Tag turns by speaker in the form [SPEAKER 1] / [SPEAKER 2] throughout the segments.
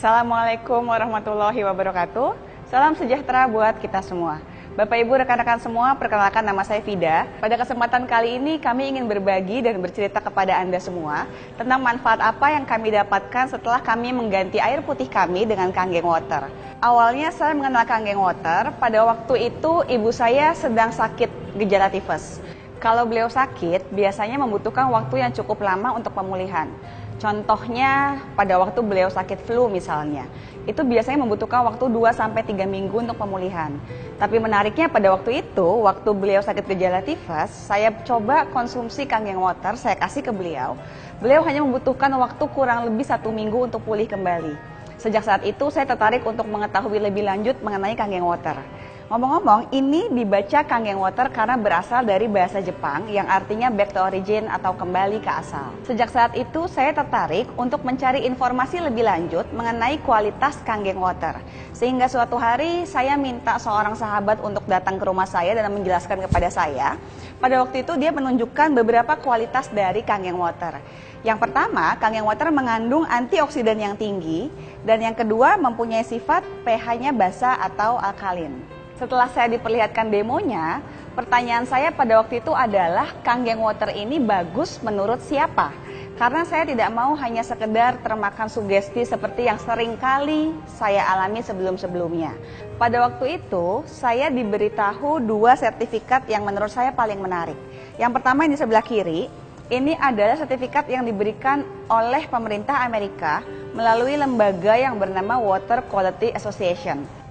[SPEAKER 1] Assalamualaikum warahmatullahi wabarakatuh. Salam sejahtera buat kita semua. Bapak Ibu, rekan-rekan semua, perkenalkan nama saya Fida. Pada kesempatan kali ini kami ingin berbagi dan bercerita kepada Anda semua tentang manfaat apa yang kami dapatkan setelah kami mengganti air putih kami dengan Kangen Water. Awalnya saya mengenal Kangen Water pada waktu itu ibu saya sedang sakit gejala tifus. Kalau beliau sakit, biasanya membutuhkan waktu yang cukup lama untuk pemulihan. Contohnya pada waktu beliau sakit flu misalnya, itu biasanya membutuhkan waktu 2-3 minggu untuk pemulihan. Tapi menariknya pada waktu itu, waktu beliau sakit gejala tifus, saya coba konsumsi Kangen Water, saya kasih ke beliau. Beliau hanya membutuhkan waktu kurang lebih 1 minggu untuk pulih kembali. Sejak saat itu saya tertarik untuk mengetahui lebih lanjut mengenai Kangen Water. Ngomong-ngomong, ini dibaca Kangen Water karena berasal dari bahasa Jepang yang artinya back to origin atau kembali ke asal. Sejak saat itu saya tertarik untuk mencari informasi lebih lanjut mengenai kualitas Kangen Water. Sehingga suatu hari saya minta seorang sahabat untuk datang ke rumah saya dan menjelaskan kepada saya. Pada waktu itu dia menunjukkan beberapa kualitas dari Kangen Water. Yang pertama, Kangen Water mengandung antioksidan yang tinggi, dan yang kedua mempunyai sifat pH-nya basa atau alkalin. Setelah saya diperlihatkan demonya, pertanyaan saya pada waktu itu adalah Kangen Water ini bagus menurut siapa? Karena saya tidak mau hanya sekedar termakan sugesti seperti yang sering kali saya alami sebelum-sebelumnya. Pada waktu itu, saya diberitahu 2 sertifikat yang menurut saya paling menarik. Yang pertama yang di sebelah kiri, ini adalah sertifikat yang diberikan oleh pemerintah Amerika melalui lembaga yang bernama Water Quality Association.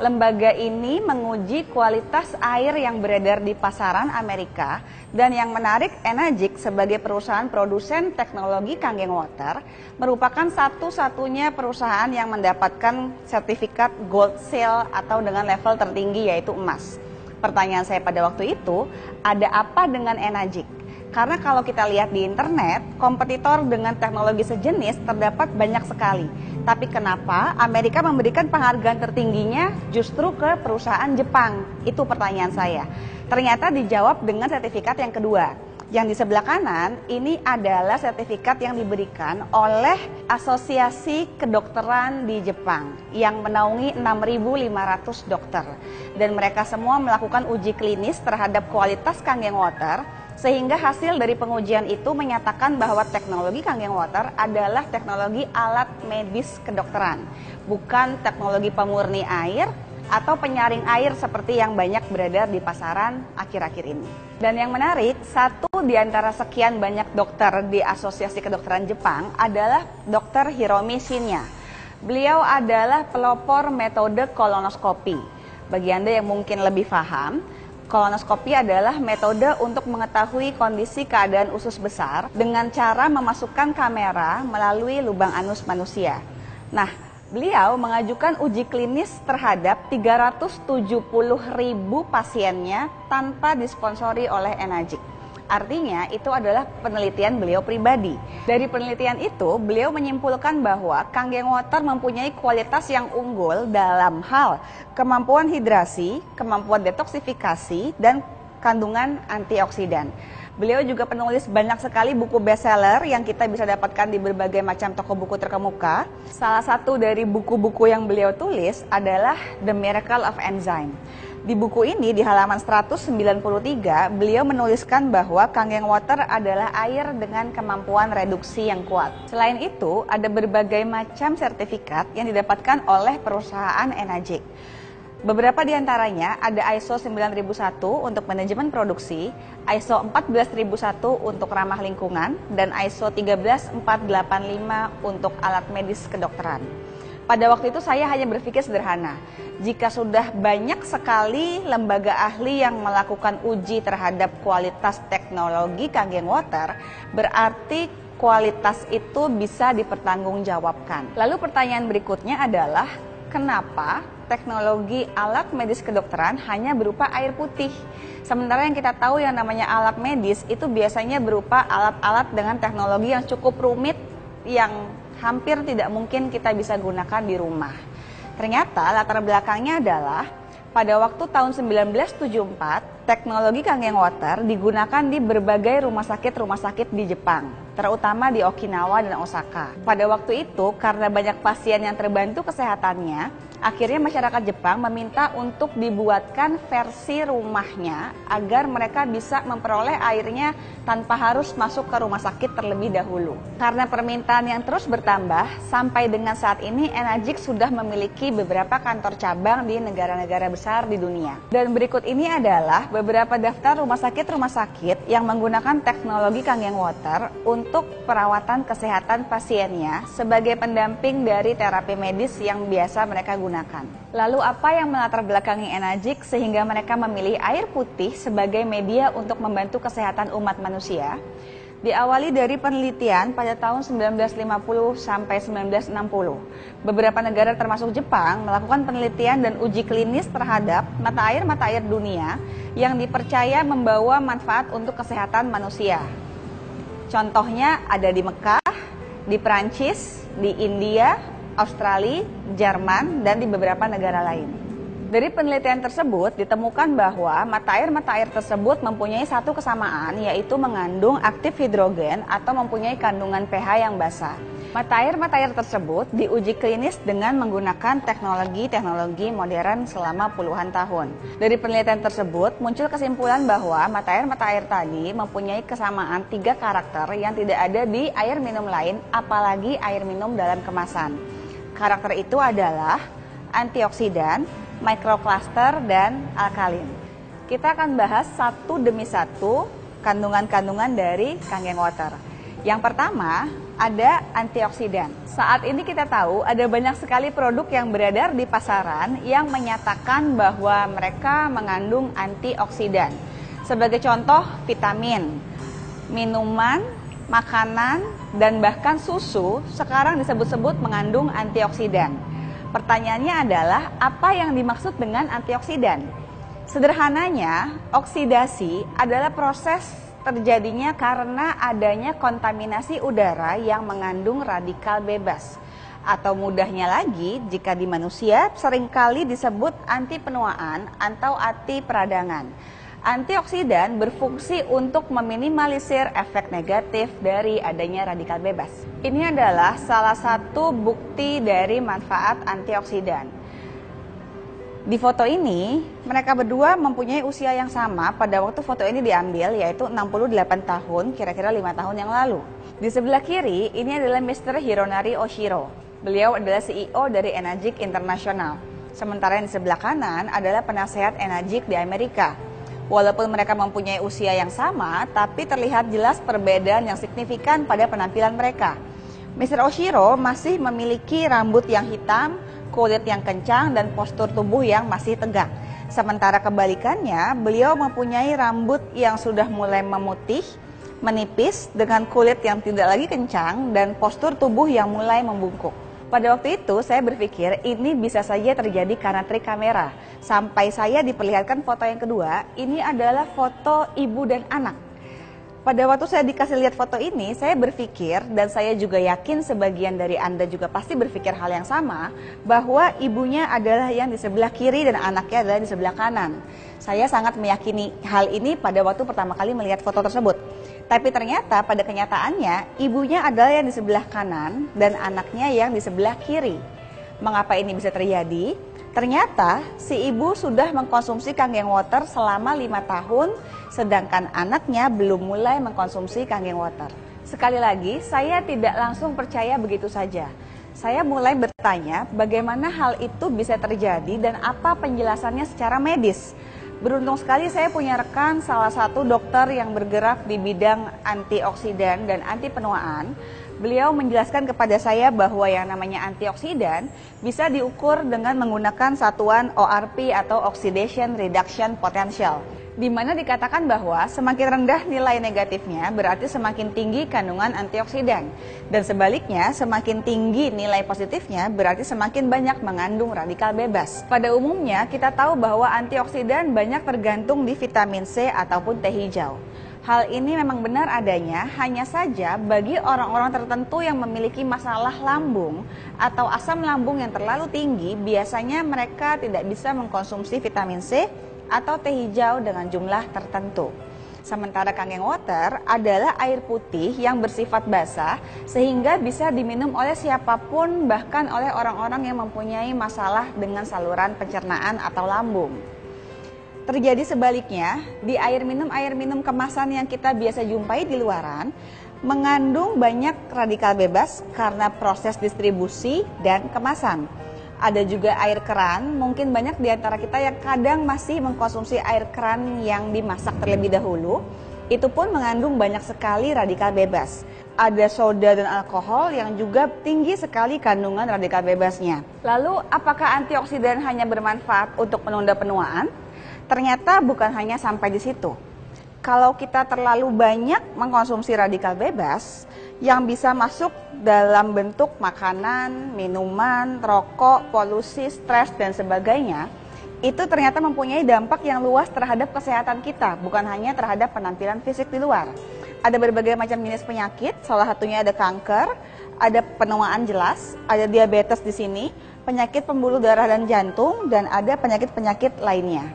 [SPEAKER 1] Lembaga ini menguji kualitas air yang beredar di pasaran Amerika, dan yang menarik, Enagic sebagai perusahaan produsen teknologi Kangen Water merupakan satu-satunya perusahaan yang mendapatkan sertifikat Gold Seal atau dengan level tertinggi yaitu emas. Pertanyaan saya pada waktu itu, ada apa dengan Enagic? Karena kalau kita lihat di internet, kompetitor dengan teknologi sejenis terdapat banyak sekali. Tapi kenapa Amerika memberikan penghargaan tertingginya justru ke perusahaan Jepang? Itu pertanyaan saya. Ternyata dijawab dengan sertifikat yang kedua. Yang di sebelah kanan, ini adalah sertifikat yang diberikan oleh Asosiasi Kedokteran di Jepang yang menaungi 6.500 dokter. Dan mereka semua melakukan uji klinis terhadap kualitas Kangen Water, sehingga hasil dari pengujian itu menyatakan bahwa teknologi Kangen Water adalah teknologi alat medis kedokteran, bukan teknologi pemurni air atau penyaring air seperti yang banyak beredar di pasaran akhir-akhir ini. Dan yang menarik, satu di antara sekian banyak dokter di Asosiasi Kedokteran Jepang adalah Dr. Hiromi Shinya. Beliau adalah pelopor metode kolonoskopi. Bagi Anda yang mungkin lebih paham, kolonoskopi adalah metode untuk mengetahui kondisi keadaan usus besar dengan cara memasukkan kamera melalui lubang anus manusia. Nah, beliau mengajukan uji klinis terhadap 370.000 pasiennya tanpa disponsori oleh Enagic. Artinya itu adalah penelitian beliau pribadi. Dari penelitian itu, beliau menyimpulkan bahwa Kangen Water mempunyai kualitas yang unggul dalam hal kemampuan hidrasi, kemampuan detoksifikasi, dan kandungan antioksidan. Beliau juga penulis banyak sekali buku bestseller yang kita bisa dapatkan di berbagai macam toko buku terkemuka. Salah satu dari buku-buku yang beliau tulis adalah The Miracle of Enzyme. Di buku ini, di halaman 193, beliau menuliskan bahwa Kangen Water adalah air dengan kemampuan reduksi yang kuat. Selain itu, ada berbagai macam sertifikat yang didapatkan oleh perusahaan Enagic. Beberapa di antaranya ada ISO 9001 untuk manajemen produksi, ISO 14001 untuk ramah lingkungan, dan ISO 13485 untuk alat medis kedokteran. Pada waktu itu saya hanya berpikir sederhana, jika sudah banyak sekali lembaga ahli yang melakukan uji terhadap kualitas teknologi Kangen Water, berarti kualitas itu bisa dipertanggungjawabkan. Lalu pertanyaan berikutnya adalah, kenapa teknologi alat medis kedokteran hanya berupa air putih? Sementara yang kita tahu yang namanya alat medis itu biasanya berupa alat-alat dengan teknologi yang cukup rumit, yang hampir tidak mungkin kita bisa gunakan di rumah. Ternyata latar belakangnya adalah pada waktu tahun 1974 teknologi Kangen Water digunakan di berbagai rumah sakit di Jepang, terutama di Okinawa dan Osaka. Pada waktu itu, karena banyak pasien yang terbantu kesehatannya, akhirnya masyarakat Jepang meminta untuk dibuatkan versi rumahnya agar mereka bisa memperoleh airnya tanpa harus masuk ke rumah sakit terlebih dahulu. Karena permintaan yang terus bertambah, sampai dengan saat ini Enagic sudah memiliki beberapa kantor cabang di negara-negara besar di dunia. Dan berikut ini adalah beberapa daftar rumah sakit yang menggunakan teknologi Kangen Water untuk perawatan kesehatan pasiennya sebagai pendamping dari terapi medis yang biasa mereka gunakan. Lalu apa yang melatar belakangi Enagic sehingga mereka memilih air putih sebagai media untuk membantu kesehatan umat manusia? Diawali dari penelitian pada tahun 1950 sampai 1960. Beberapa negara termasuk Jepang melakukan penelitian dan uji klinis terhadap mata air dunia yang dipercaya membawa manfaat untuk kesehatan manusia. Contohnya ada di Mekah, di Perancis, di India, Australia, Jerman, dan di beberapa negara lain. Dari penelitian tersebut ditemukan bahwa mata air tersebut mempunyai satu kesamaan, yaitu mengandung aktif hidrogen atau mempunyai kandungan pH yang basa. Mata air tersebut diuji klinis dengan menggunakan teknologi modern selama puluhan tahun. Dari penelitian tersebut muncul kesimpulan bahwa mata air tadi mempunyai kesamaan 3 karakter yang tidak ada di air minum lain, apalagi air minum dalam kemasan. Karakter itu adalah antioksidan, microcluster, dan alkalin. Kita akan bahas satu demi satu kandungan-kandungan dari Kangen Water. Yang pertama ada antioksidan. Saat ini kita tahu ada banyak sekali produk yang beredar di pasaran yang menyatakan bahwa mereka mengandung antioksidan. Sebagai contoh, vitamin, minuman, makanan, dan bahkan susu sekarang disebut-sebut mengandung antioksidan. Pertanyaannya adalah, apa yang dimaksud dengan antioksidan? Sederhananya, oksidasi adalah proses terjadinya karena adanya kontaminasi udara yang mengandung radikal bebas. Atau mudahnya lagi, jika di manusia seringkali disebut anti penuaan atau anti peradangan. Antioksidan berfungsi untuk meminimalisir efek negatif dari adanya radikal bebas. Ini adalah salah satu bukti dari manfaat antioksidan. Di foto ini, mereka berdua mempunyai usia yang sama pada waktu foto ini diambil, yaitu 68 tahun, kira-kira 5 tahun yang lalu. Di sebelah kiri, ini adalah Mr. Hironari Oshiro. Beliau adalah CEO dari Enagic International. Sementara yang di sebelah kanan adalah penasehat Enagic di Amerika. Walaupun mereka mempunyai usia yang sama, tapi terlihat jelas perbedaan yang signifikan pada penampilan mereka. Mr. Oshiro masih memiliki rambut yang hitam, kulit yang kencang, dan postur tubuh yang masih tegak. Sementara kebalikannya, beliau mempunyai rambut yang sudah mulai memutih, menipis, dengan kulit yang tidak lagi kencang, dan postur tubuh yang mulai membungkuk. Pada waktu itu, saya berpikir ini bisa saja terjadi karena trik kamera. Sampai saya diperlihatkan foto yang kedua, ini adalah foto ibu dan anak. Pada waktu saya dikasih lihat foto ini, saya berpikir, dan saya juga yakin sebagian dari Anda juga pasti berpikir hal yang sama, bahwa ibunya adalah yang di sebelah kiri dan anaknya adalah di sebelah kanan. Saya sangat meyakini hal ini pada waktu pertama kali melihat foto tersebut. Tapi ternyata pada kenyataannya, ibunya adalah yang di sebelah kanan dan anaknya yang di sebelah kiri. Mengapa ini bisa terjadi? Ternyata si ibu sudah mengkonsumsi Kangen Water selama 5 tahun, sedangkan anaknya belum mulai mengkonsumsi Kangen Water. Sekali lagi, saya tidak langsung percaya begitu saja. Saya mulai bertanya bagaimana hal itu bisa terjadi dan apa penjelasannya secara medis. Beruntung sekali saya punya rekan salah satu dokter yang bergerak di bidang antioksidan dan anti penuaan. Beliau menjelaskan kepada saya bahwa yang namanya antioksidan bisa diukur dengan menggunakan satuan ORP atau Oxidation Reduction Potential, di mana dikatakan bahwa semakin rendah nilai negatifnya berarti semakin tinggi kandungan antioksidan, dan sebaliknya semakin tinggi nilai positifnya berarti semakin banyak mengandung radikal bebas. Pada umumnya kita tahu bahwa antioksidan banyak tergantung di vitamin C ataupun teh hijau. Hal ini memang benar adanya, hanya saja bagi orang-orang tertentu yang memiliki masalah lambung atau asam lambung yang terlalu tinggi, biasanya mereka tidak bisa mengkonsumsi vitamin C atau teh hijau dengan jumlah tertentu. Sementara Kangen Water adalah air putih yang bersifat basah sehingga bisa diminum oleh siapapun, bahkan oleh orang-orang yang mempunyai masalah dengan saluran pencernaan atau lambung. Terjadi sebaliknya, di air minum kemasan yang kita biasa jumpai di luaran mengandung banyak radikal bebas karena proses distribusi dan kemasan. Ada juga air keran, mungkin banyak di antara kita yang kadang masih mengkonsumsi air keran yang dimasak terlebih dahulu. Itu pun mengandung banyak sekali radikal bebas. Ada soda dan alkohol yang juga tinggi sekali kandungan radikal bebasnya. Lalu, apakah antioksidan hanya bermanfaat untuk menunda penuaan? Ternyata bukan hanya sampai di situ. Kalau kita terlalu banyak mengkonsumsi radikal bebas yang bisa masuk dalam bentuk makanan, minuman, rokok, polusi, stres, dan sebagainya, itu ternyata mempunyai dampak yang luas terhadap kesehatan kita, bukan hanya terhadap penampilan fisik di luar. Ada berbagai macam jenis penyakit, salah satunya ada kanker, ada penuaan jelas, ada diabetes di sini, penyakit pembuluh darah dan jantung, dan ada penyakit-penyakit lainnya.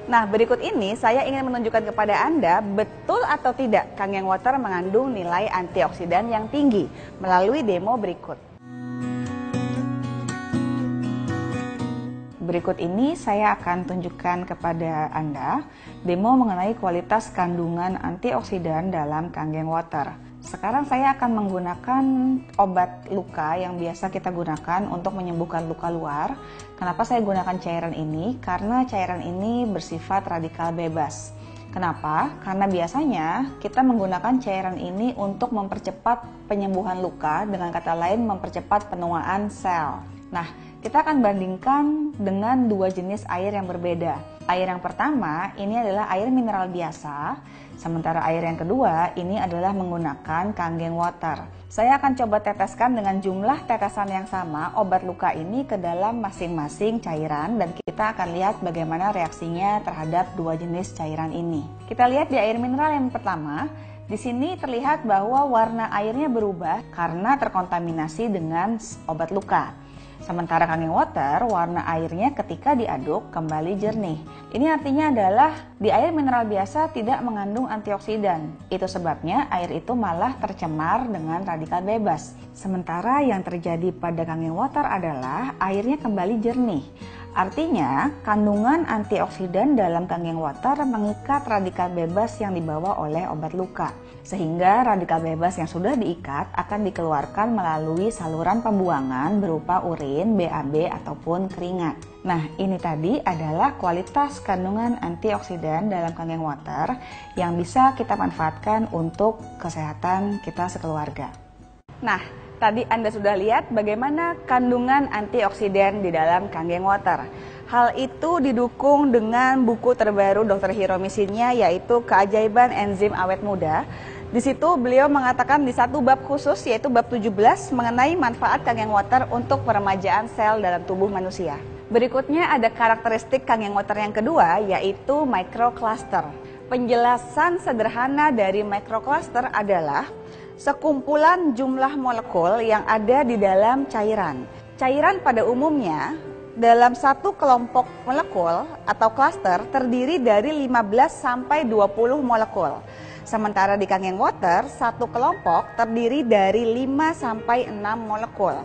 [SPEAKER 1] Nah, berikut ini saya ingin menunjukkan kepada Anda betul atau tidak Kangen Water mengandung nilai antioksidan yang tinggi melalui demo berikut. Berikut ini saya akan tunjukkan kepada Anda demo mengenai kualitas kandungan antioksidan dalam Kangen Water. Sekarang saya akan menggunakan obat luka yang biasa kita gunakan untuk menyembuhkan luka luar. Kenapa saya gunakan cairan ini? Karena cairan ini bersifat radikal bebas. Kenapa? Karena biasanya kita menggunakan cairan ini untuk mempercepat penyembuhan luka, dengan kata lain mempercepat penuaan sel. Nah, kita akan bandingkan dengan dua jenis air yang berbeda. Air yang pertama ini adalah air mineral biasa, sementara air yang kedua ini adalah menggunakan Kangen Water. Saya akan coba teteskan dengan jumlah tetesan yang sama obat luka ini ke dalam masing-masing cairan, dan kita akan lihat bagaimana reaksinya terhadap dua jenis cairan ini. Kita lihat di air mineral yang pertama. Di sini terlihat bahwa warna airnya berubah karena terkontaminasi dengan obat luka. Sementara Kangen Water, warna airnya ketika diaduk kembali jernih. Ini artinya adalah di air mineral biasa tidak mengandung antioksidan. Itu sebabnya air itu malah tercemar dengan radikal bebas. Sementara yang terjadi pada Kangen Water adalah airnya kembali jernih. Artinya, kandungan antioksidan dalam Kangen Water mengikat radikal bebas yang dibawa oleh obat luka. Sehingga radikal bebas yang sudah diikat akan dikeluarkan melalui saluran pembuangan berupa urin, BAB, ataupun keringat. Nah, ini tadi adalah kualitas kandungan antioksidan dalam Kangen Water yang bisa kita manfaatkan untuk kesehatan kita sekeluarga. Nah, tadi Anda sudah lihat bagaimana kandungan antioksidan di dalam Kangen Water. Hal itu didukung dengan buku terbaru Dr. Hiromi Shinya, yaitu Keajaiban Enzim Awet Muda. Di situ beliau mengatakan di satu bab khusus, yaitu bab 17, mengenai manfaat Kangen Water untuk peremajaan sel dalam tubuh manusia. Berikutnya ada karakteristik Kangen Water yang kedua, yaitu microcluster. Penjelasan sederhana dari microcluster adalah sekumpulan jumlah molekul yang ada di dalam cairan. Cairan pada umumnya dalam satu kelompok molekul atau klaster terdiri dari 15 sampai 20 molekul. Sementara di Kangen Water, satu kelompok terdiri dari 5 sampai 6 molekul.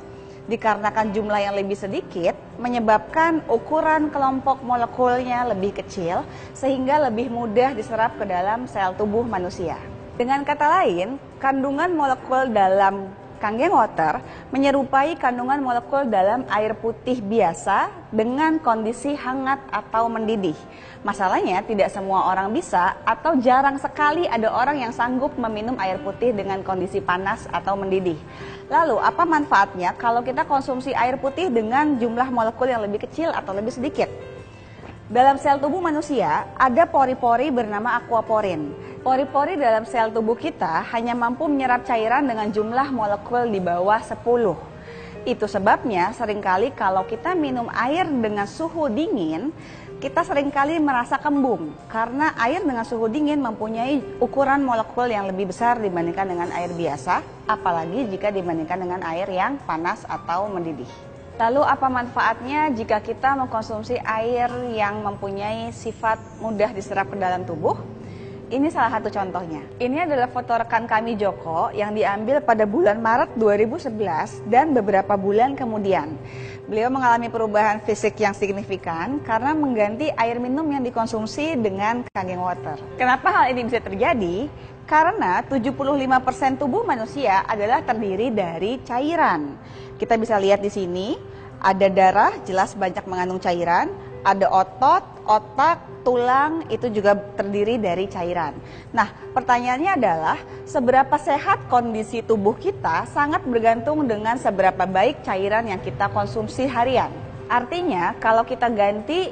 [SPEAKER 1] Dikarenakan jumlah yang lebih sedikit, menyebabkan ukuran kelompok molekulnya lebih kecil, sehingga lebih mudah diserap ke dalam sel tubuh manusia. Dengan kata lain, kandungan molekul dalam Kangen Water menyerupai kandungan molekul dalam air putih biasa dengan kondisi hangat atau mendidih. Masalahnya tidak semua orang bisa atau jarang sekali ada orang yang sanggup meminum air putih dengan kondisi panas atau mendidih. Lalu apa manfaatnya kalau kita konsumsi air putih dengan jumlah molekul yang lebih kecil atau lebih sedikit? Dalam sel tubuh manusia ada pori-pori bernama aquaporin. Pori-pori dalam sel tubuh kita hanya mampu menyerap cairan dengan jumlah molekul di bawah 10. Itu sebabnya seringkali kalau kita minum air dengan suhu dingin, kita seringkali merasa kembung karena air dengan suhu dingin mempunyai ukuran molekul yang lebih besar dibandingkan dengan air biasa, apalagi jika dibandingkan dengan air yang panas atau mendidih. Lalu apa manfaatnya jika kita mengkonsumsi air yang mempunyai sifat mudah diserap ke dalam tubuh? Ini salah satu contohnya. Ini adalah foto rekan kami Joko yang diambil pada bulan Maret 2011 dan beberapa bulan kemudian. Beliau mengalami perubahan fisik yang signifikan karena mengganti air minum yang dikonsumsi dengan Kangen Water. Kenapa hal ini bisa terjadi? Karena 75% tubuh manusia adalah terdiri dari cairan. Kita bisa lihat di sini, ada darah, jelas banyak mengandung cairan, ada otot, otak, tulang, itu juga terdiri dari cairan. Nah, pertanyaannya adalah, seberapa sehat kondisi tubuh kita sangat bergantung dengan seberapa baik cairan yang kita konsumsi harian. Artinya, kalau kita ganti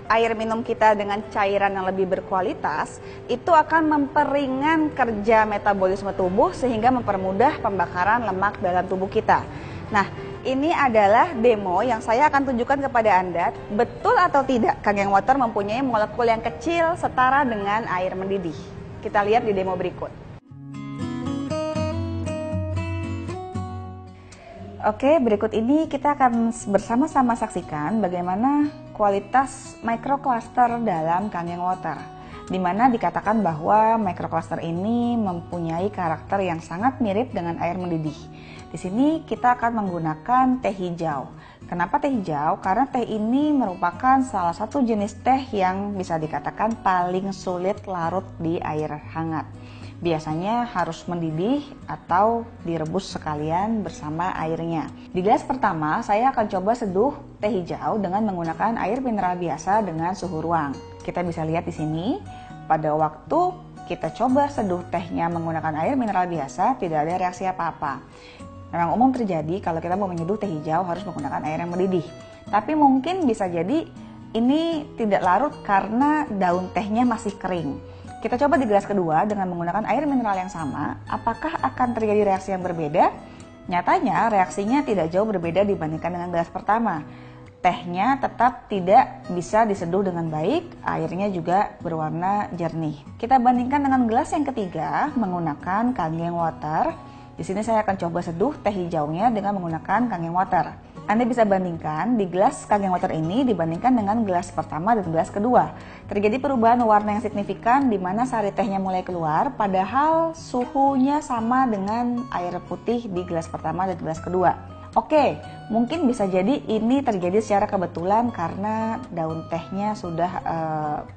[SPEAKER 1] air minum kita dengan cairan yang lebih berkualitas, itu akan memperingan kerja metabolisme tubuh sehingga mempermudah pembakaran lemak dalam tubuh kita. Nah, ini adalah demo yang saya akan tunjukkan kepada Anda, betul atau tidak Kangen Water mempunyai molekul yang kecil setara dengan air mendidih. Kita lihat di demo berikut. Oke, berikut ini kita akan bersama-sama saksikan bagaimana kualitas microcluster dalam Kangen Water, di mana dikatakan bahwa microcluster ini mempunyai karakter yang sangat mirip dengan air mendidih. Di sini kita akan menggunakan teh hijau. Kenapa teh hijau? Karena teh ini merupakan salah satu jenis teh yang bisa dikatakan paling sulit larut di air hangat. Biasanya harus mendidih atau direbus sekalian bersama airnya. Di gelas pertama, saya akan coba seduh teh hijau dengan menggunakan air mineral biasa dengan suhu ruang. Kita bisa lihat di sini, pada waktu kita coba seduh tehnya menggunakan air mineral biasa, tidak ada reaksi apa-apa. Memang umum terjadi kalau kita mau menyeduh teh hijau harus menggunakan air yang mendidih. Tapi mungkin bisa jadi ini tidak larut karena daun tehnya masih kering. Kita coba di gelas kedua dengan menggunakan air mineral yang sama, apakah akan terjadi reaksi yang berbeda? Nyatanya reaksinya tidak jauh berbeda dibandingkan dengan gelas pertama. Tehnya tetap tidak bisa diseduh dengan baik, airnya juga berwarna jernih. Kita bandingkan dengan gelas yang ketiga menggunakan Kangen Water. Di sini saya akan coba seduh teh hijaunya dengan menggunakan Kangen Water. Anda bisa bandingkan di gelas Kangen Water ini dibandingkan dengan gelas pertama dan gelas kedua. Terjadi perubahan warna yang signifikan di mana sari tehnya mulai keluar, padahal suhunya sama dengan air putih di gelas pertama dan gelas kedua. Oke, mungkin bisa jadi ini terjadi secara kebetulan karena daun tehnya sudah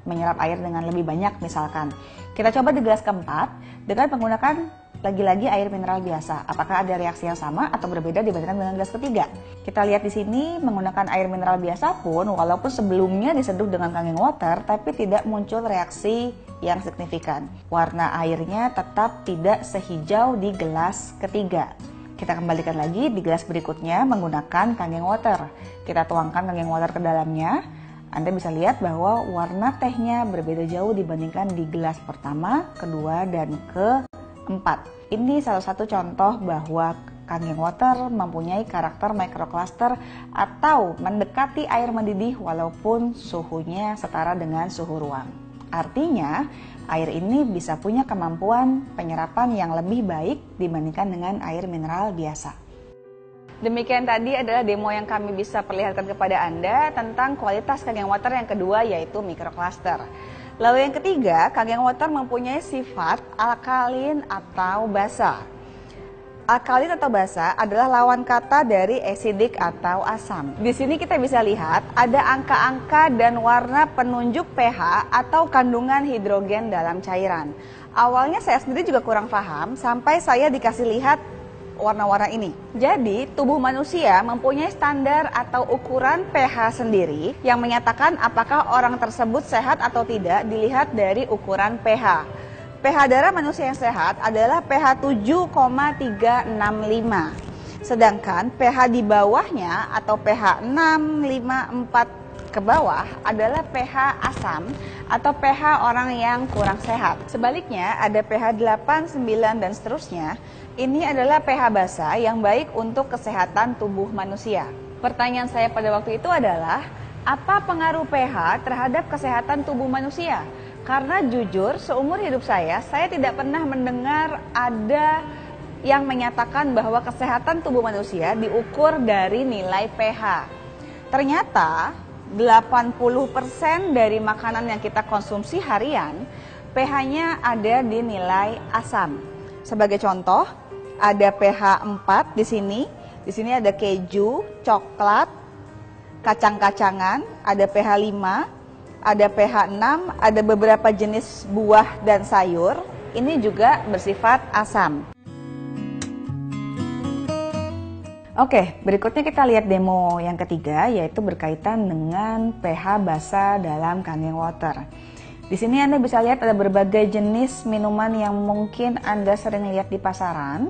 [SPEAKER 1] menyerap air dengan lebih banyak misalkan. Kita coba di gelas keempat dengan menggunakan lagi-lagi air mineral biasa. Apakah ada reaksi yang sama atau berbeda dibandingkan dengan gelas ketiga? Kita lihat di sini menggunakan air mineral biasa pun walaupun sebelumnya diseduh dengan Kangen Water tapi tidak muncul reaksi yang signifikan. Warna airnya tetap tidak sehijau di gelas ketiga. Kita kembalikan lagi di gelas berikutnya menggunakan Kangen Water. Kita tuangkan Kangen Water ke dalamnya. Anda bisa lihat bahwa warna tehnya berbeda jauh dibandingkan di gelas pertama, kedua, dan keempat. Ini salah satu contoh bahwa Kangen Water mempunyai karakter microcluster atau mendekati air mendidih walaupun suhunya setara dengan suhu ruang. Artinya, air ini bisa punya kemampuan penyerapan yang lebih baik dibandingkan dengan air mineral biasa. Demikian tadi adalah demo yang kami bisa perlihatkan kepada Anda tentang kualitas Kangen Water yang kedua, yaitu microcluster. Lalu yang ketiga, Kangen Water mempunyai sifat alkalin atau basa. Alkalin atau basa adalah lawan kata dari acidic atau asam. Di sini kita bisa lihat ada angka-angka dan warna penunjuk pH atau kandungan hidrogen dalam cairan. Awalnya saya sendiri juga kurang paham sampai saya dikasih lihat warna-warna ini. Jadi, tubuh manusia mempunyai standar atau ukuran pH sendiri yang menyatakan apakah orang tersebut sehat atau tidak dilihat dari ukuran pH. pH darah manusia yang sehat adalah pH 7,365. Sedangkan pH di bawahnya atau pH 654 ke bawah adalah pH asam atau pH orang yang kurang sehat. Sebaliknya ada pH 8, 9 dan seterusnya. Ini adalah pH basa yang baik untuk kesehatan tubuh manusia. Pertanyaan saya pada waktu itu adalah, apa pengaruh pH terhadap kesehatan tubuh manusia? Karena jujur seumur hidup saya tidak pernah mendengar ada yang menyatakan bahwa kesehatan tubuh manusia diukur dari nilai pH. Ternyata 80% dari makanan yang kita konsumsi harian pH-nya ada di nilai asam. Sebagai contoh, ada pH 4 di sini. Di sini ada keju, coklat, kacang-kacangan, ada pH 5, ada pH 6, ada beberapa jenis buah dan sayur. Ini juga bersifat asam. Oke, berikutnya kita lihat demo yang ketiga, yaitu berkaitan dengan pH basa dalam Kangen Water. Di sini Anda bisa lihat ada berbagai jenis minuman yang mungkin Anda sering lihat di pasaran.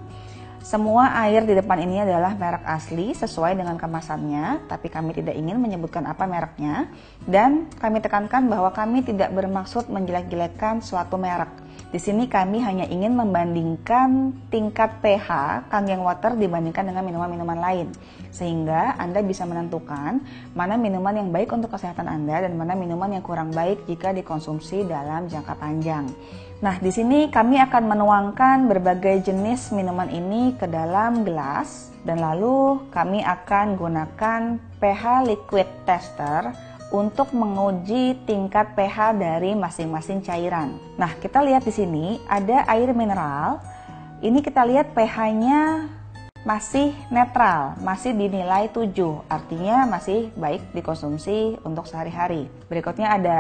[SPEAKER 1] Semua air di depan ini adalah merek asli sesuai dengan kemasannya, tapi kami tidak ingin menyebutkan apa mereknya. Dan kami tekankan bahwa kami tidak bermaksud menjelek-jelekan suatu merek. Di sini kami hanya ingin membandingkan tingkat pH Kangen Water dibandingkan dengan minuman-minuman lain. Sehingga Anda bisa menentukan mana minuman yang baik untuk kesehatan Anda dan mana minuman yang kurang baik jika dikonsumsi dalam jangka panjang. Nah, di sini kami akan menuangkan berbagai jenis minuman ini ke dalam gelas dan lalu kami akan gunakan pH liquid tester untuk menguji tingkat pH dari masing-masing cairan. Nah, kita lihat di sini ada air mineral. Ini kita lihat pH-nya masih netral, masih dinilai 7, artinya masih baik dikonsumsi untuk sehari-hari. Berikutnya ada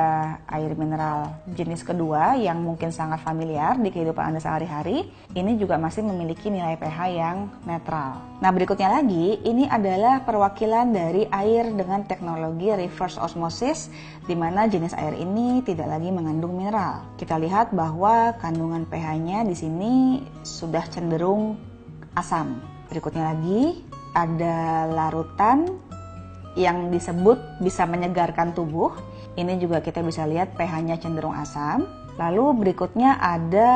[SPEAKER 1] air mineral jenis kedua yang mungkin sangat familiar di kehidupan Anda sehari-hari. Ini juga masih memiliki nilai pH yang netral. Nah, berikutnya lagi, ini adalah perwakilan dari air dengan teknologi reverse osmosis, di mana jenis air ini tidak lagi mengandung mineral. Kita lihat bahwa kandungan pH-nya di sini sudah cenderung asam. Berikutnya lagi ada larutan yang disebut bisa menyegarkan tubuh. Ini juga kita bisa lihat pH-nya cenderung asam. Lalu berikutnya ada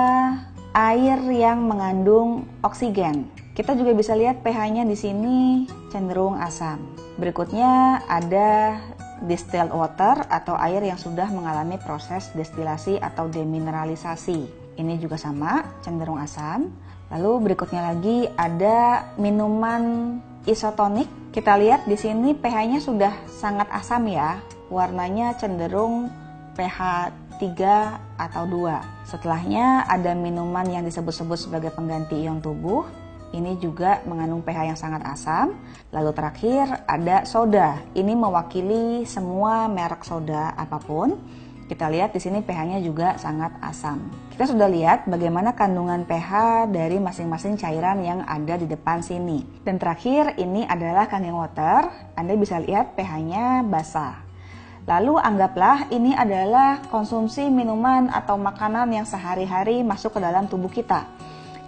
[SPEAKER 1] air yang mengandung oksigen. Kita juga bisa lihat pH-nya di sini cenderung asam. Berikutnya ada distilled water atau air yang sudah mengalami proses destilasi atau demineralisasi. Ini juga sama, cenderung asam. Lalu berikutnya lagi ada minuman isotonik. Kita lihat di sini pH-nya sudah sangat asam ya. Warnanya cenderung pH 3 atau 2. Setelahnya ada minuman yang disebut-sebut sebagai pengganti ion tubuh. Ini juga mengandung pH yang sangat asam. Lalu terakhir ada soda. Ini mewakili semua merek soda apapun. Kita lihat di sini pH-nya juga sangat asam. Kita sudah lihat bagaimana kandungan pH dari masing-masing cairan yang ada di depan sini. Dan terakhir ini adalah Kangen Water. Anda bisa lihat pH-nya basah. Lalu anggaplah ini adalah konsumsi minuman atau makanan yang sehari-hari masuk ke dalam tubuh kita.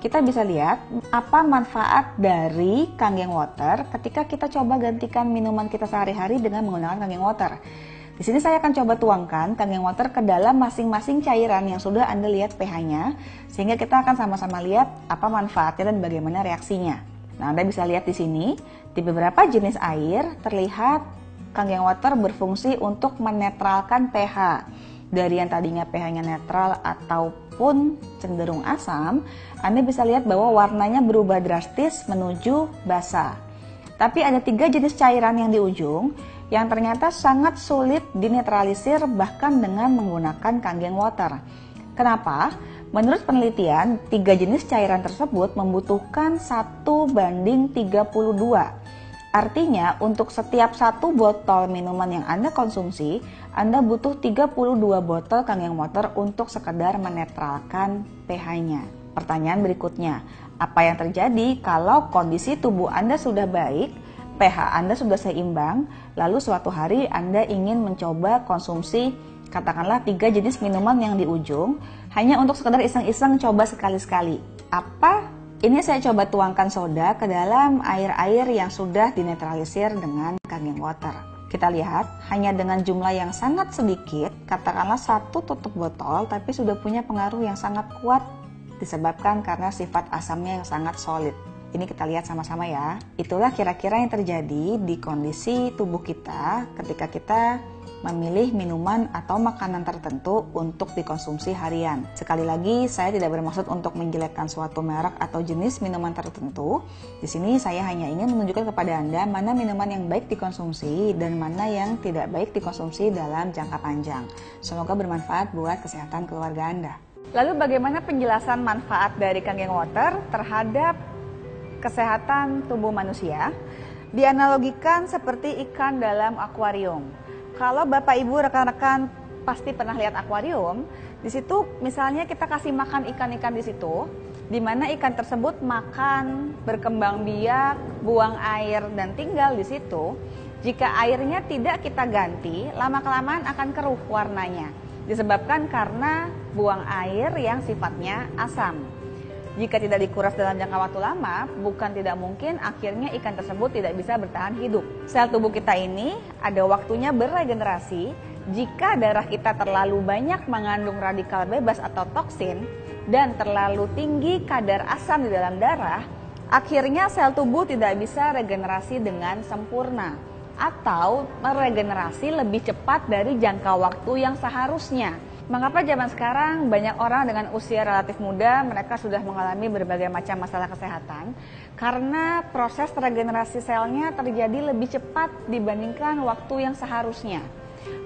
[SPEAKER 1] Kita bisa lihat apa manfaat dari Kangen Water ketika kita coba gantikan minuman kita sehari-hari dengan menggunakan Kangen Water. Di sini saya akan coba tuangkan Kangen Water ke dalam masing-masing cairan yang sudah Anda lihat pH-nya, sehingga kita akan sama-sama lihat apa manfaatnya dan bagaimana reaksinya. Nah, Anda bisa lihat di sini, di beberapa jenis air terlihat Kangen Water berfungsi untuk menetralkan pH. Dari yang tadinya pH-nya netral ataupun cenderung asam, Anda bisa lihat bahwa warnanya berubah drastis menuju basa. Tapi ada 3 jenis cairan yang di ujung yang ternyata sangat sulit dinetralisir bahkan dengan menggunakan Kangen Water. Kenapa? Menurut penelitian, 3 jenis cairan tersebut membutuhkan 1:32. Artinya, untuk setiap 1 botol minuman yang Anda konsumsi, Anda butuh 32 botol Kangen Water untuk sekedar menetralkan pH-nya. Pertanyaan berikutnya, apa yang terjadi kalau kondisi tubuh Anda sudah baik, pH Anda sudah seimbang, lalu suatu hari Anda ingin mencoba konsumsi katakanlah 3 jenis minuman yang di ujung, hanya untuk sekedar iseng-iseng coba sekali-sekali. Apa? Ini saya coba tuangkan soda ke dalam air-air yang sudah dinetralisir dengan Kangen Water. Kita lihat, hanya dengan jumlah yang sangat sedikit, katakanlah 1 tutup botol, tapi sudah punya pengaruh yang sangat kuat disebabkan karena sifat asamnya yang sangat solid. Ini kita lihat sama-sama ya. Itulah kira-kira yang terjadi di kondisi tubuh kita ketika kita memilih minuman atau makanan tertentu untuk dikonsumsi harian. Sekali lagi, saya tidak bermaksud untuk menjelekkan suatu merek atau jenis minuman tertentu. Di sini saya hanya ingin menunjukkan kepada Anda mana minuman yang baik dikonsumsi dan mana yang tidak baik dikonsumsi dalam jangka panjang. Semoga bermanfaat buat kesehatan keluarga Anda. Lalu bagaimana penjelasan manfaat dari Kangen Water terhadap kesehatan tubuh manusia? Dianalogikan seperti ikan dalam akuarium. Kalau Bapak Ibu rekan-rekan pasti pernah lihat akuarium, di situ misalnya kita kasih makan ikan-ikan di situ, di mana ikan tersebut makan, berkembang biak, buang air dan tinggal di situ. Jika airnya tidak kita ganti, lama-kelamaan akan keruh warnanya, disebabkan karena buang air yang sifatnya asam. Jika tidak dikuras dalam jangka waktu lama, bukan tidak mungkin akhirnya ikan tersebut tidak bisa bertahan hidup. Sel tubuh kita ini ada waktunya beregenerasi. Jika darah kita terlalu banyak mengandung radikal bebas atau toksin dan terlalu tinggi kadar asam di dalam darah, akhirnya sel tubuh tidak bisa regenerasi dengan sempurna atau meregenerasi lebih cepat dari jangka waktu yang seharusnya. Mengapa zaman sekarang banyak orang dengan usia relatif muda mereka sudah mengalami berbagai macam masalah kesehatan? Karena proses regenerasi selnya terjadi lebih cepat dibandingkan waktu yang seharusnya.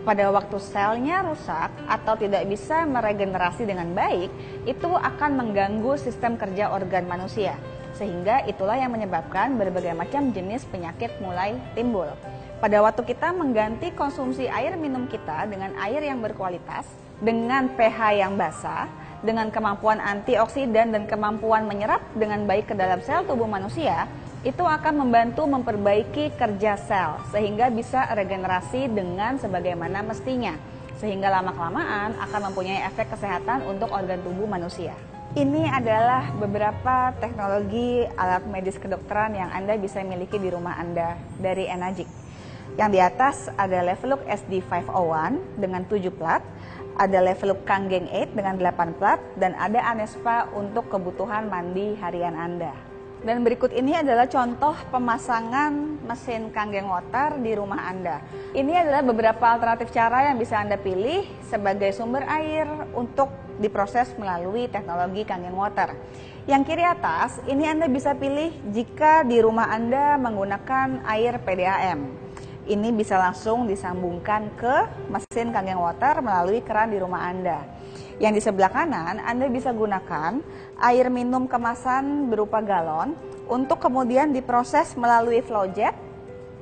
[SPEAKER 1] Pada waktu selnya rusak atau tidak bisa meregenerasi dengan baik, itu akan mengganggu sistem kerja organ manusia. Sehingga itulah yang menyebabkan berbagai macam jenis penyakit mulai timbul. Pada waktu kita mengganti konsumsi air minum kita dengan air yang berkualitas, dengan pH yang basah, dengan kemampuan antioksidan dan kemampuan menyerap dengan baik ke dalam sel tubuh manusia, itu akan membantu memperbaiki kerja sel sehingga bisa regenerasi dengan sebagaimana mestinya, sehingga lama-kelamaan akan mempunyai efek kesehatan untuk organ tubuh manusia. Ini adalah beberapa teknologi alat medis kedokteran yang Anda bisa miliki di rumah Anda dari Enagic. Yang di atas ada Levelook SD501 dengan 7 plat, ada Levelook Kangen 8 dengan 8 plat, dan ada Anespa untuk kebutuhan mandi harian Anda. Dan berikut ini adalah contoh pemasangan mesin Kangen Water di rumah Anda. Ini adalah beberapa alternatif cara yang bisa Anda pilih sebagai sumber air untuk diproses melalui teknologi Kangen Water. Yang kiri atas, ini Anda bisa pilih jika di rumah Anda menggunakan air PDAM. Ini bisa langsung disambungkan ke mesin Kangen Water melalui keran di rumah Anda. Yang di sebelah kanan, Anda bisa gunakan air minum kemasan berupa galon untuk kemudian diproses melalui flow jet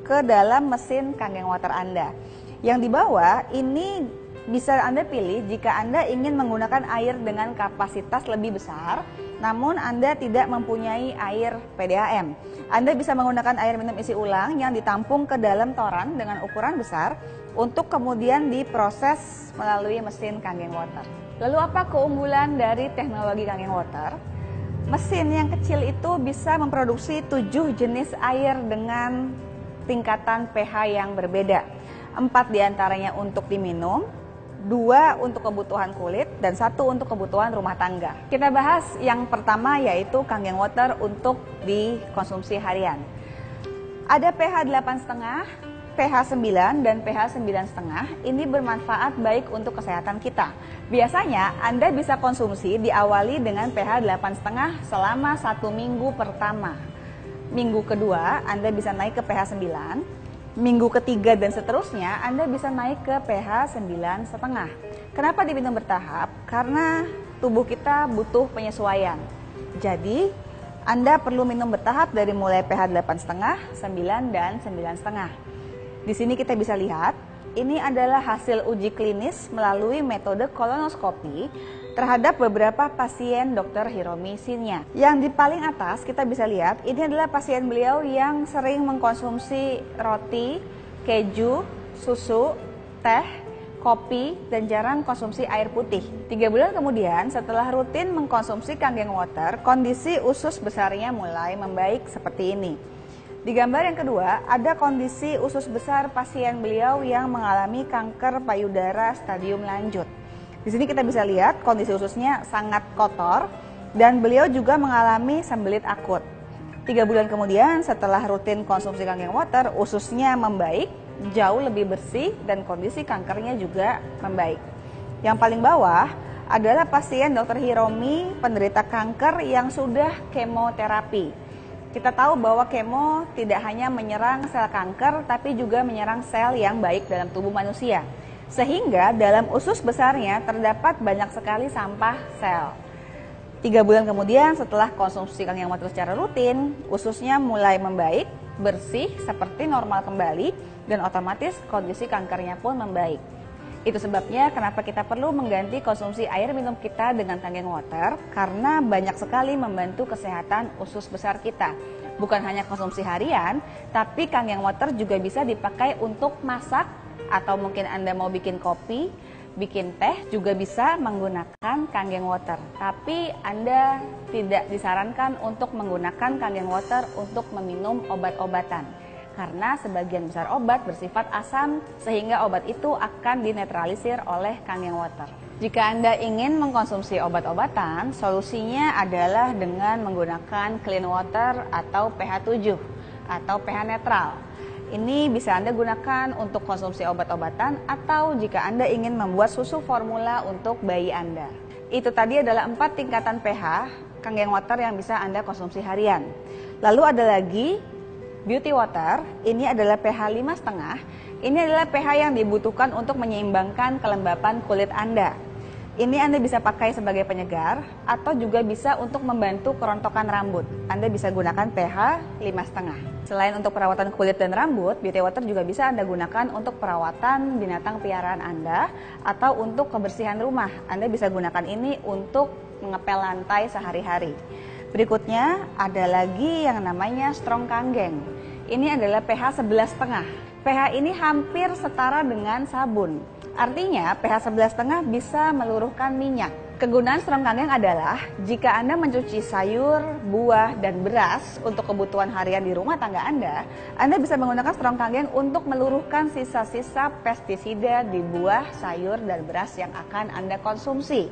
[SPEAKER 1] ke dalam mesin Kangen Water Anda. Yang di bawah, ini bisa Anda pilih jika Anda ingin menggunakan air dengan kapasitas lebih besar, namun Anda tidak mempunyai air PDAM. Anda bisa menggunakan air minum isi ulang yang ditampung ke dalam toran dengan ukuran besar untuk kemudian diproses melalui mesin Kangen Water. Lalu apa keunggulan dari teknologi Kangen Water? Mesin yang kecil itu bisa memproduksi 7 jenis air dengan tingkatan pH yang berbeda. 4 diantaranya untuk diminum, 2 untuk kebutuhan kulit, dan 1 untuk kebutuhan rumah tangga. Kita bahas yang pertama yaitu Kangen Water untuk dikonsumsi harian. Ada pH 8,5, pH 9, dan pH 9,5. Ini bermanfaat baik untuk kesehatan kita. Biasanya Anda bisa konsumsi diawali dengan pH 8,5 selama 1 minggu pertama. Minggu kedua Anda bisa naik ke pH 9. Minggu ketiga dan seterusnya Anda bisa naik ke pH 9,5. Kenapa diminum bertahap? Karena tubuh kita butuh penyesuaian. Jadi Anda perlu minum bertahap dari mulai pH 8,5, 9, dan 9,5. Di sini kita bisa lihat, ini adalah hasil uji klinis melalui metode kolonoskopi terhadap beberapa pasien Dr. Hiromi Shinya. Yang di paling atas kita bisa lihat, ini adalah pasien beliau yang sering mengkonsumsi roti, keju, susu, teh, kopi, dan jarang konsumsi air putih. 3 bulan kemudian setelah rutin mengkonsumsi Kangen Water, kondisi usus besarnya mulai membaik seperti ini. Di gambar yang kedua, ada kondisi usus besar pasien beliau yang mengalami kanker payudara stadium lanjut. Di sini kita bisa lihat kondisi ususnya sangat kotor dan beliau juga mengalami sembelit akut. 3 bulan kemudian setelah rutin konsumsi kangen water, ususnya membaik, jauh lebih bersih dan kondisi kankernya juga membaik. Yang paling bawah adalah pasien Dr. Hiromi penderita kanker yang sudah kemoterapi. Kita tahu bahwa kemo tidak hanya menyerang sel kanker tapi juga menyerang sel yang baik dalam tubuh manusia. Sehingga dalam usus besarnya terdapat banyak sekali sampah sel. 3 bulan kemudian setelah konsumsi kangen water secara rutin, ususnya mulai membaik, bersih seperti normal kembali, dan otomatis kondisi kankernya pun membaik. Itu sebabnya kenapa kita perlu mengganti konsumsi air minum kita dengan kangen water, karena banyak sekali membantu kesehatan usus besar kita. Bukan hanya konsumsi harian, tapi kangen water juga bisa dipakai untuk masak, atau mungkin Anda mau bikin kopi, bikin teh juga bisa menggunakan kangen water. Tapi Anda tidak disarankan untuk menggunakan kangen water untuk meminum obat-obatan. Karena sebagian besar obat bersifat asam sehingga obat itu akan dinetralisir oleh kangen water. Jika Anda ingin mengkonsumsi obat-obatan, solusinya adalah dengan menggunakan clean water atau pH 7 atau pH netral. Ini bisa Anda gunakan untuk konsumsi obat-obatan atau jika Anda ingin membuat susu formula untuk bayi Anda. Itu tadi adalah 4 tingkatan pH kangen water yang bisa Anda konsumsi harian. Lalu ada lagi beauty water, ini adalah pH 5,5. Ini adalah pH yang dibutuhkan untuk menyeimbangkan kelembapan kulit Anda. Ini Anda bisa pakai sebagai penyegar atau juga bisa untuk membantu kerontokan rambut. Anda bisa gunakan pH 5,5. Selain untuk perawatan kulit dan rambut, beauty water juga bisa Anda gunakan untuk perawatan binatang piaraan Anda atau untuk kebersihan rumah. Anda bisa gunakan ini untuk mengepel lantai sehari-hari. Berikutnya ada lagi yang namanya strong kangen. Ini adalah pH 11,5. pH ini hampir setara dengan sabun. Artinya pH 11,5 bisa meluruhkan minyak. Kegunaan strong kangen adalah jika Anda mencuci sayur, buah, dan beras untuk kebutuhan harian di rumah tangga Anda bisa menggunakan strong kangen untuk meluruhkan sisa-sisa pestisida di buah, sayur, dan beras yang akan Anda konsumsi.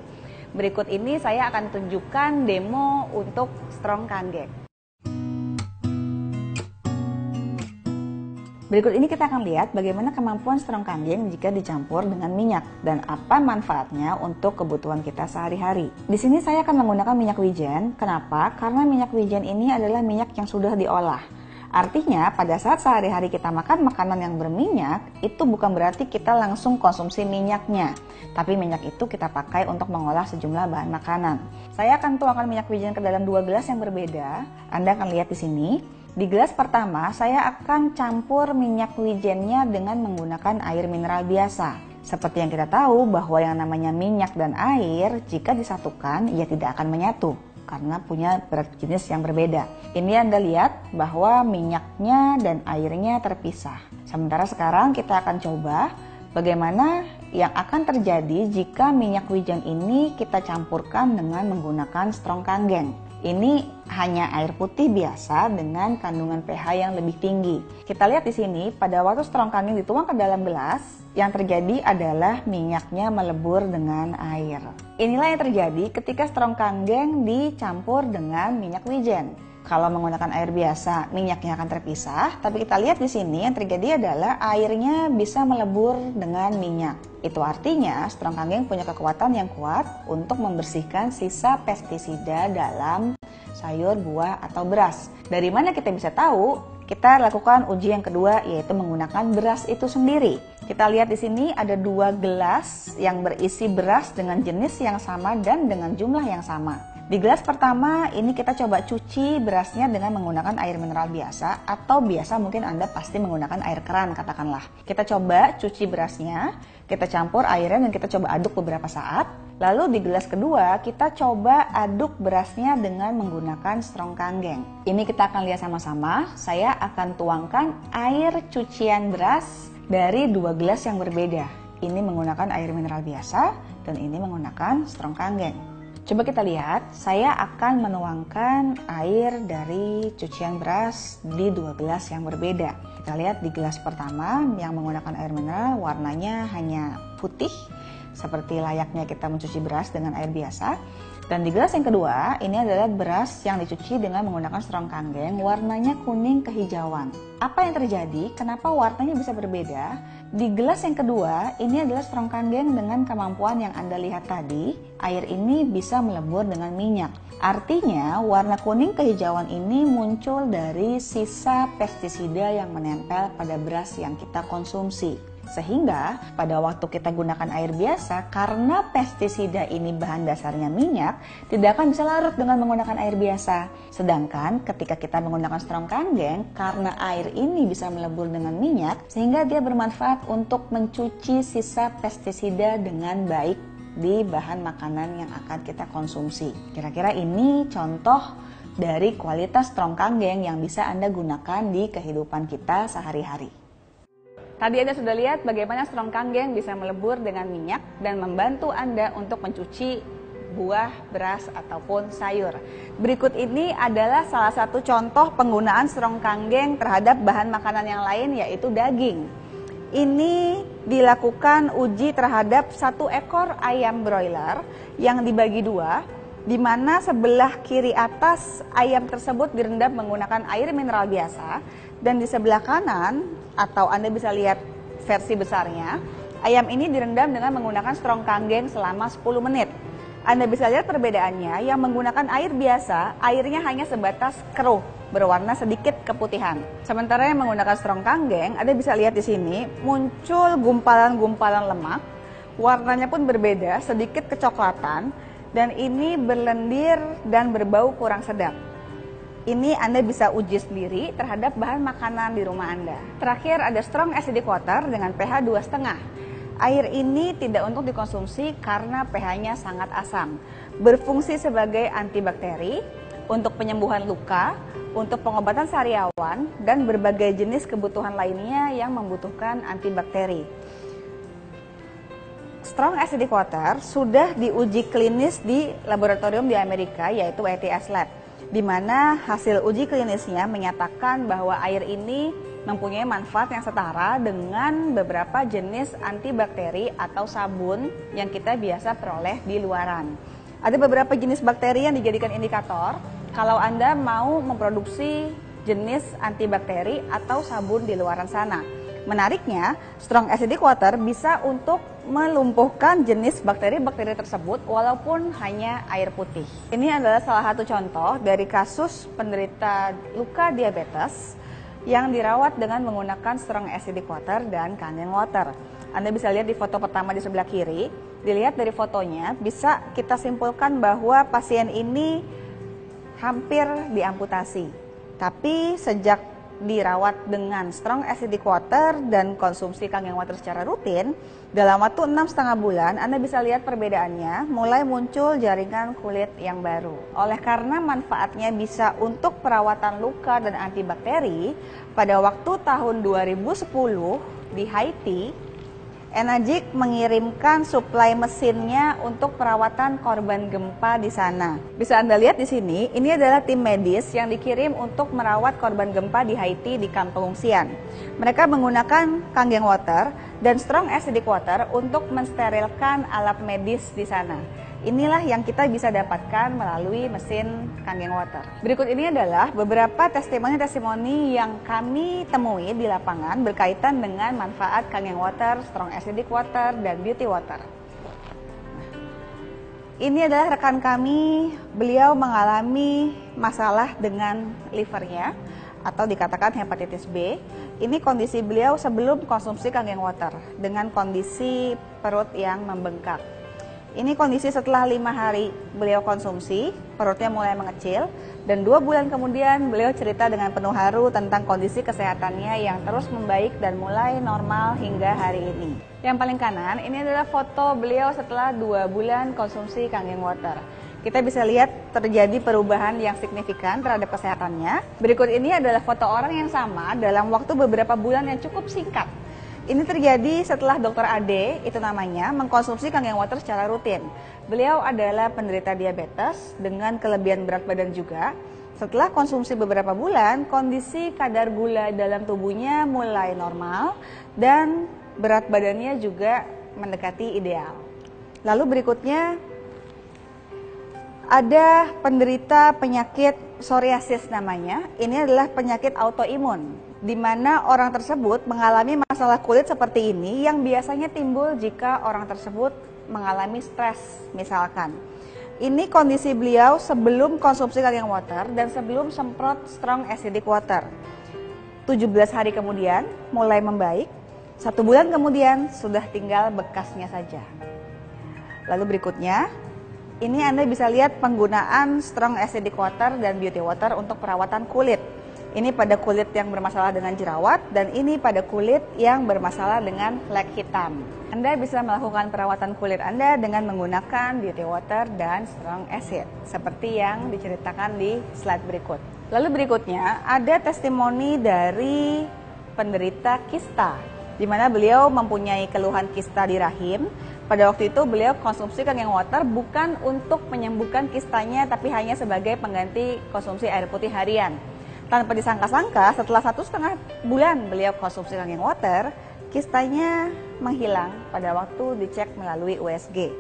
[SPEAKER 1] Berikut ini saya akan tunjukkan demo untuk strong kangen. Berikut ini kita akan lihat bagaimana kemampuan strong kangen jika dicampur dengan minyak dan apa manfaatnya untuk kebutuhan kita sehari-hari. Di sini saya akan menggunakan minyak wijen. Kenapa? Karena minyak wijen ini adalah minyak yang sudah diolah. Artinya pada saat sehari-hari kita makan makanan yang berminyak, itu bukan berarti kita langsung konsumsi minyaknya. Tapi minyak itu kita pakai untuk mengolah sejumlah bahan makanan. Saya akan tuangkan minyak wijen ke dalam 2 gelas yang berbeda. Anda akan lihat di sini. Di gelas pertama, saya akan campur minyak wijennya dengan menggunakan air mineral biasa. Seperti yang kita tahu bahwa yang namanya minyak dan air, jika disatukan, ia tidak akan menyatu karena punya berat jenis yang berbeda. Ini Anda lihat bahwa minyaknya dan airnya terpisah. Sementara sekarang kita akan coba bagaimana yang akan terjadi jika minyak wijen ini kita campurkan dengan menggunakan strong kangen. Ini hanya air putih biasa dengan kandungan pH yang lebih tinggi. Kita lihat di sini, pada waktu strong kangen dituang ke dalam gelas, yang terjadi adalah minyaknya melebur dengan air. Inilah yang terjadi ketika strong kangen dicampur dengan minyak wijen. Kalau menggunakan air biasa, minyaknya akan terpisah. Tapi kita lihat di sini yang terjadi adalah airnya bisa melebur dengan minyak. Itu artinya strong kangen punya kekuatan yang kuat untuk membersihkan sisa pestisida dalam sayur, buah, atau beras. Dari mana kita bisa tahu? Kita lakukan uji yang kedua, yaitu menggunakan beras itu sendiri. Kita lihat di sini ada 2 gelas yang berisi beras dengan jenis yang sama dan dengan jumlah yang sama. Di gelas pertama ini kita coba cuci berasnya dengan menggunakan air mineral biasa atau biasa mungkin Anda pasti menggunakan air keran katakanlah. Kita coba cuci berasnya, kita campur airnya dan kita coba aduk beberapa saat. Lalu di gelas kedua kita coba aduk berasnya dengan menggunakan strong kangen. Ini kita akan lihat sama-sama. Saya akan tuangkan air cucian beras dari 2 gelas yang berbeda. Ini menggunakan air mineral biasa dan ini menggunakan strong kangen. Coba kita lihat, saya akan menuangkan air dari cucian beras di 2 gelas yang berbeda. Kita lihat di gelas pertama yang menggunakan air mineral warnanya hanya putih. seperti layaknya kita mencuci beras dengan air biasa. Dan di gelas yang kedua, ini adalah beras yang dicuci dengan menggunakan strong kanggeng, warnanya kuning kehijauan. Apa yang terjadi? Kenapa warnanya bisa berbeda? Di gelas yang kedua, ini adalah strong kanggeng dengan kemampuan yang Anda lihat tadi, air ini bisa melebur dengan minyak. Artinya, warna kuning kehijauan ini muncul dari sisa pestisida yang menempel pada beras yang kita konsumsi. Sehingga pada waktu kita gunakan air biasa, karena pestisida ini bahan dasarnya minyak, tidak akan bisa larut dengan menggunakan air biasa. Sedangkan ketika kita menggunakan strong kanggeng, karena air ini bisa melebur dengan minyak, sehingga dia bermanfaat untuk mencuci sisa pestisida dengan baik di bahan makanan yang akan kita konsumsi. Kira-kira ini contoh dari kualitas strong kanggeng yang bisa Anda gunakan di kehidupan kita sehari-hari. Tadi Anda sudah lihat bagaimana strong kanggeng bisa melebur dengan minyak dan membantu Anda untuk mencuci buah, beras, ataupun sayur. Berikut ini adalah salah satu contoh penggunaan strong kanggeng terhadap bahan makanan yang lain, yaitu daging. Ini dilakukan uji terhadap satu ekor ayam broiler yang dibagi dua, di mana sebelah kiri atas ayam tersebut direndam menggunakan air mineral biasa, dan di sebelah kanan, atau Anda bisa lihat versi besarnya, ayam ini direndam dengan menggunakan strong kanggeng selama 10 menit. Anda bisa lihat perbedaannya, yang menggunakan air biasa, airnya hanya sebatas keruh, berwarna sedikit keputihan. Sementara yang menggunakan strong kanggeng, Anda bisa lihat di sini, muncul gumpalan-gumpalan lemak, warnanya pun berbeda, sedikit kecoklatan, dan ini berlendir dan berbau kurang sedap. Ini Anda bisa uji sendiri terhadap bahan makanan di rumah Anda. Terakhir ada strong acidic water dengan pH 2,5. Air ini tidak untuk dikonsumsi karena pH-nya sangat asam. Berfungsi sebagai antibakteri, untuk penyembuhan luka, untuk pengobatan sariawan, dan berbagai jenis kebutuhan lainnya yang membutuhkan antibakteri. Strong acidic water sudah diuji klinis di laboratorium di Amerika, yaitu ATS Lab, di mana hasil uji klinisnya menyatakan bahwa air ini mempunyai manfaat yang setara dengan beberapa jenis antibakteri atau sabun yang kita biasa peroleh di luaran. Ada beberapa jenis bakteri yang dijadikan indikator kalau Anda mau memproduksi jenis antibakteri atau sabun di luaran sana. Menariknya, strong acidic water bisa untuk melumpuhkan jenis bakteri-bakteri tersebut walaupun hanya air putih. Ini adalah salah satu contoh dari kasus penderita luka diabetes yang dirawat dengan menggunakan strong acidic water dan kangen water. Anda bisa lihat di foto pertama di sebelah kiri. Dilihat dari fotonya, bisa kita simpulkan bahwa pasien ini hampir diamputasi. Tapi sejak dirawat dengan strong acidic water dan konsumsi kangen water secara rutin, dalam waktu 6,5 bulan Anda bisa lihat perbedaannya, mulai muncul jaringan kulit yang baru. Oleh karena manfaatnya bisa untuk perawatan luka dan antibakteri, pada waktu tahun 2010 di Haiti, Enagic mengirimkan suplai mesinnya untuk perawatan korban gempa di sana. Bisa Anda lihat di sini, ini adalah tim medis yang dikirim untuk merawat korban gempa di Haiti di kamp pengungsian. Mereka menggunakan kangen water dan strong acidic water untuk mensterilkan alat medis di sana. Inilah yang kita bisa dapatkan melalui mesin kangen water. Berikut ini adalah beberapa testimoni-testimoni yang kami temui di lapangan berkaitan dengan manfaat kangen water, strong acidic water, dan beauty water. Ini adalah rekan kami, beliau mengalami masalah dengan livernya atau dikatakan hepatitis B. Ini kondisi beliau sebelum konsumsi kangen water dengan kondisi perut yang membengkak. Ini kondisi setelah 5 hari beliau konsumsi, perutnya mulai mengecil, dan 2 bulan kemudian beliau cerita dengan penuh haru tentang kondisi kesehatannya yang terus membaik dan mulai normal hingga hari ini. Yang paling kanan, ini adalah foto beliau setelah 2 bulan konsumsi kangen water. Kita bisa lihat terjadi perubahan yang signifikan terhadap kesehatannya. Berikut ini adalah foto orang yang sama dalam waktu beberapa bulan yang cukup singkat. Ini terjadi setelah Dr. Ade, itu namanya, mengkonsumsi kangen water secara rutin. Beliau adalah penderita diabetes dengan kelebihan berat badan juga. Setelah konsumsi beberapa bulan, kondisi kadar gula dalam tubuhnya mulai normal dan berat badannya juga mendekati ideal. Lalu berikutnya ada penderita penyakit psoriasis namanya. Ini adalah penyakit autoimun, di mana orang tersebut mengalami masalah kulit seperti ini yang biasanya timbul jika orang tersebut mengalami stres misalkan. Ini kondisi beliau sebelum konsumsi Kangen Water dan sebelum semprot Strong Acidic Water. 17 hari kemudian mulai membaik, 1 bulan kemudian sudah tinggal bekasnya saja. Lalu berikutnya, ini Anda bisa lihat penggunaan Strong Acidic Water dan Beauty Water untuk perawatan kulit. Ini pada kulit yang bermasalah dengan jerawat dan ini pada kulit yang bermasalah dengan flek hitam. Anda bisa melakukan perawatan kulit Anda dengan menggunakan Beauty Water dan Strong Acid, seperti yang diceritakan di slide berikut. Lalu berikutnya ada testimoni dari penderita kista, di mana beliau mempunyai keluhan kista di rahim. Pada waktu itu beliau konsumsi Kangen Water bukan untuk menyembuhkan kistanya, tapi hanya sebagai pengganti konsumsi air putih harian. Tanpa disangka-sangka, setelah 1,5 bulan beliau konsumsi Kangen Water, kistanya menghilang pada waktu dicek melalui USG.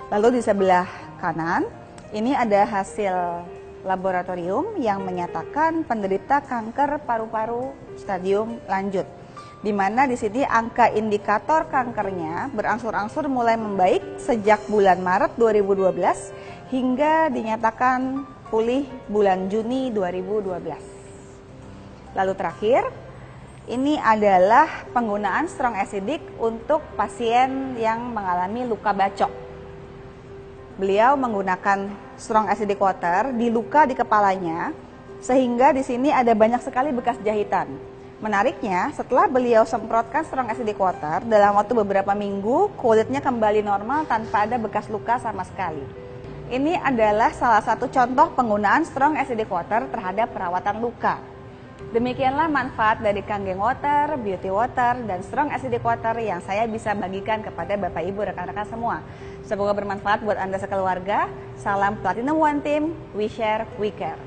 [SPEAKER 1] Lalu di sebelah kanan, ini ada hasil laboratorium yang menyatakan penderita kanker paru-paru stadium lanjut, di mana di sini angka indikator kankernya berangsur-angsur mulai membaik sejak bulan Maret 2012 hingga dinyatakan pulih bulan Juni 2012. Lalu terakhir, ini adalah penggunaan Strong Acidic untuk pasien yang mengalami luka bacok. Beliau menggunakan Strong Acidic Water di luka di kepalanya, sehingga di sini ada banyak sekali bekas jahitan. Menariknya, setelah beliau semprotkan Strong Acidic Water, dalam waktu beberapa minggu, kulitnya kembali normal tanpa ada bekas luka sama sekali. Ini adalah salah satu contoh penggunaan Strong Acidic Water terhadap perawatan luka. Demikianlah manfaat dari Kangen Water, Beauty Water, dan Strong Acidic Water yang saya bisa bagikan kepada Bapak Ibu rekan-rekan semua. Semoga bermanfaat buat Anda sekeluarga. Salam Platinum One Team, we share, we care.